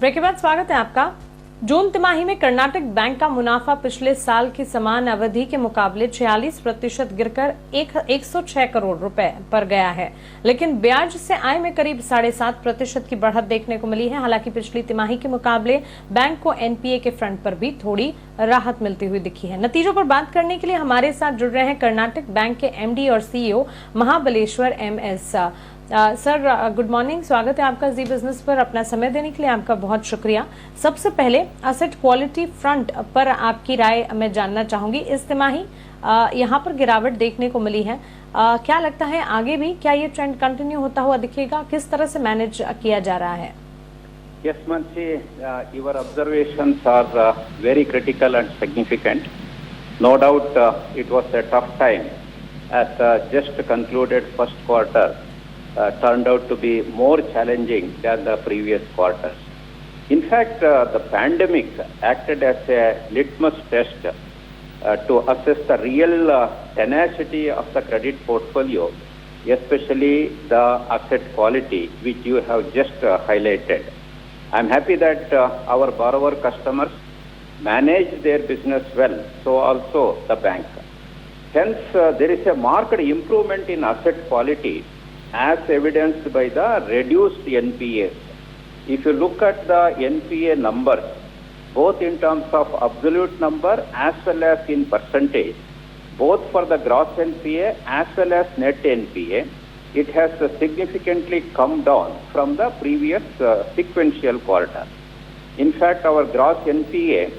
Break के बाद स्वागत है आपका। जून तिमाही में कर्नाटक बैंक का मुनाफा पिछले साल की समान अवधि के मुकाबले 46% गिरकर 106 करोड़ रुपए पर गया है, लेकिन ब्याज से आय में करीब 7.5% की बढ़त देखने को मिली है। हालांकि पिछली तिमाही के मुकाबले बैंक को एनपीए के फ्रंट पर भी थोड़ी राहत मिलती हुई दिखी है। नतीजों पर बात करने के लिए हमारे साथ जुड़ रहे हैं कर्नाटक बैंक के एमडी और CEO Mahabaleshwar MS. Sir good morning, स्वागत है आपका जी बिजनेस पर। अपना समय देने के लिए आपका बहुत शुक्रिया। सबसे पहले एसेट क्वालिटी फ्रंट पर आपकी राय मैं जानना चाहूंगी। इस तिमाही यहाँ पर गिरावट देखने को मिली है, क्या लगता है आगे भी क्या ये ट्रेंड कंटिन्यू होता हुआ दिखेगा? किस तरह से मैनेज किया जा रहा है? Yes, Mansi, your observations are very critical and significant. No doubt it was a tough time as just concluded first quarter turned out to be more challenging than the previous quarters. In fact, the pandemic acted as a litmus test to assess the real tenacity of the credit portfolio, especially the asset quality, which you have just highlighted. I'm happy that our borrower customers manage their business well, so also the bank. Hence, there is a marked improvement in asset quality as evidenced by the reduced NPAs. If you look at the NPA numbers, both in terms of absolute number as well as in percentage, both for the gross NPA as well as net NPA, it has significantly come down from the previous sequential quarter. In fact, our gross NPA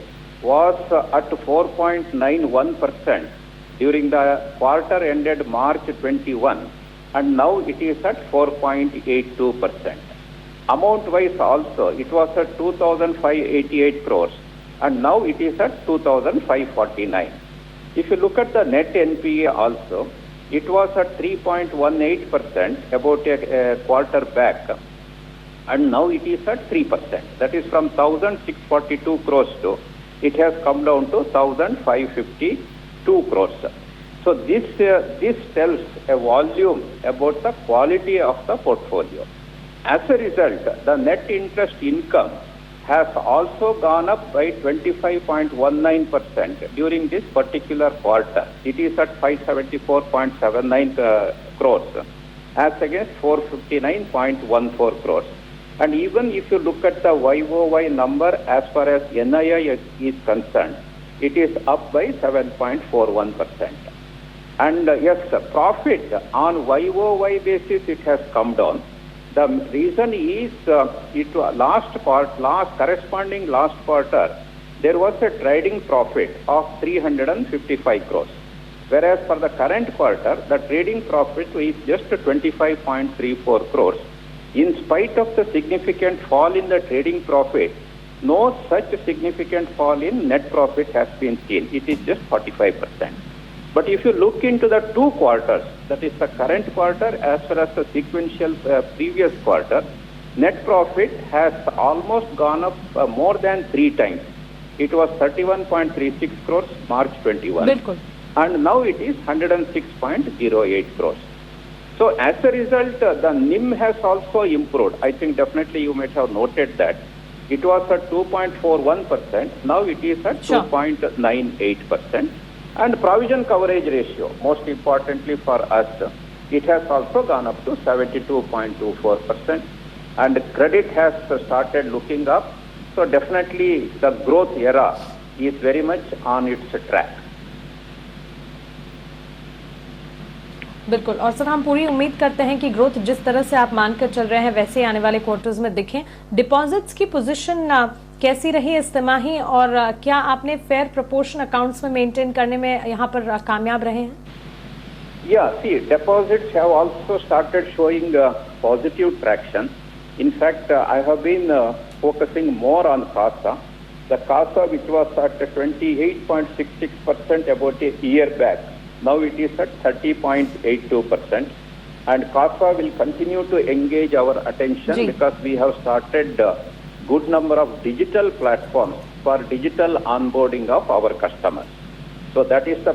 was at 4.91% during the quarter ended March 21, and now it is at 4.82%. Amount-wise also, it was at 2,588 crores, and now it is at 2,549. If you look at the net NPA also, it was at 3.18% about a quarter back, and now it is at 3%. That is from 1,642 crores to, it has come down to 1,552 crores. So this tells a volume about the quality of the portfolio. As a result, the net interest income has also gone up by 25.19% during this particular quarter. It is at 574.79 crores as against 459.14 crores. And even if you look at the YOY number as far as NII is concerned, it is up by 7.41%. And yes, profit on YOY basis, it has come down. The reason is last quarter, there was a trading profit of 355 crores. Whereas for the current quarter, the trading profit is just 25.34 crores. In spite of the significant fall in the trading profit, no such significant fall in net profit has been seen. It is just 45%. But if you look into the two quarters, that is the current quarter as well as the sequential previous quarter, net profit has almost gone up more than 3 times. It was 31.36 crores March 21, बिल्कुल। and now it is 106.08 crores. So as a result, the NIM has also improved. I think definitely you might have noted that. It was at 2.41%, now it is at 2.98%. And provision coverage ratio, most importantly for us, it has also gone up to 72.24%. And credit has started looking up. So definitely the growth era is very much on its track. बिल्कुल, और sir हम पूरी उम्मीद करते हैं कि growth जिस तरह से आप मानकर चल रहे हैं वैसे आने वाले क्वार्टर्स में दिखें। डिपॉजिट्स की पोजीशन कैसी रही इस तिमाही, और क्या आपने फेयर प्रोपोर्शन अकाउंट्स में मेंटेन करने में यहाँ पर कामयाब रहे हैं? Yeah, see, deposits have also started showing positive traction. In fact, I have been focusing more on CASA. The CASA, which was at 28.66% about a year back, now it is at 30.82%. And CASA will continue to engage our attention because we have started good number of digital platforms for digital onboarding of our customers. So that is the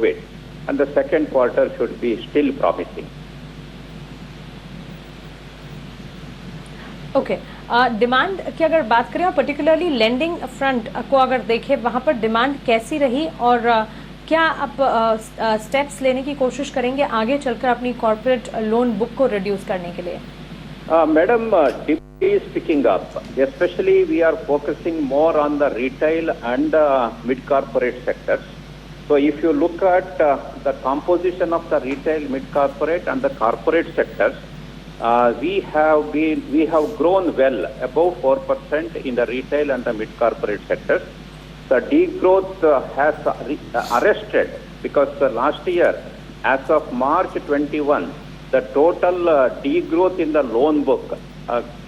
COVID, and the second quarter should be still promising. Okay, demand की अगर बात करें और particularly lending front को अगर देखें, वहां पर डिमांड कैसी रही और क्या आप स्टेप्स लेने की कोशिश करेंगे आगे चलकर अपनी कॉर्पोरेट लोन बुक को रिड्यूस करने के लिए? Madam, demand is picking up. Especially, we are focusing more on the retail and mid-corporate sectors. So, if you look at the composition of the retail, mid-corporate, and the corporate sectors, we have grown well, above 4% in the retail and the mid-corporate sectors. The degrowth has arrested because last year, as of March 21, the total degrowth in the loan book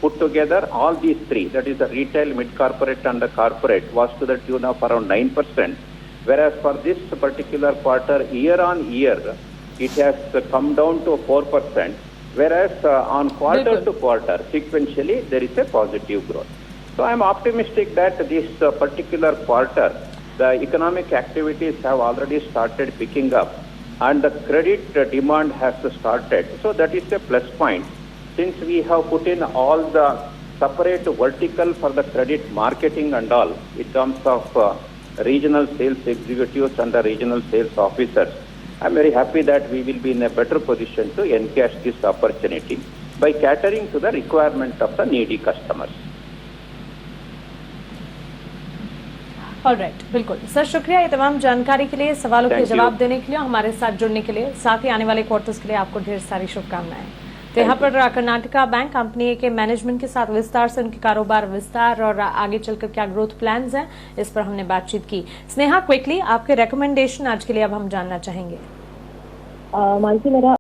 put together, all these three, that is the retail, mid-corporate and the corporate, was to the tune of around 9%. Whereas for this particular quarter, year on year, it has come down to 4%. Whereas on quarter to quarter, sequentially, there is a positive growth. So I am optimistic that this particular quarter, the economic activities have already started picking up and the credit demand has started. So that is a plus point. Since we have put in all the separate vertical for the credit marketing and all, in terms of regional sales executives and the regional sales officers, I am very happy that we will be in a better position to encash this opportunity by catering to the requirement of the needy customers. Alright, बिल्कुल sir, शुक्रिया ये तमाम जानकारी के लिए, सवालों के जवाब देने के लिए, हमारे साथ जुड़ने के लिए, साथ ही आने वाले क्वार्टर्स के लिए आपको ढेर सारी शुभकामनाएं। तो यहाँ पर कर्नाटका बैंक कंपनी के मैनेजमेंट के साथ विस्तार से उनके कारोबार विस्तार और आगे चलकर क्या ग्रोथ प्लान्स हैं, इस पर हमने बातचीत की। स्नेहा, क्विकली आपके रिकमेंडेशन आज के लिए अब हम जानना चाहेंगे। मानसी, मेरा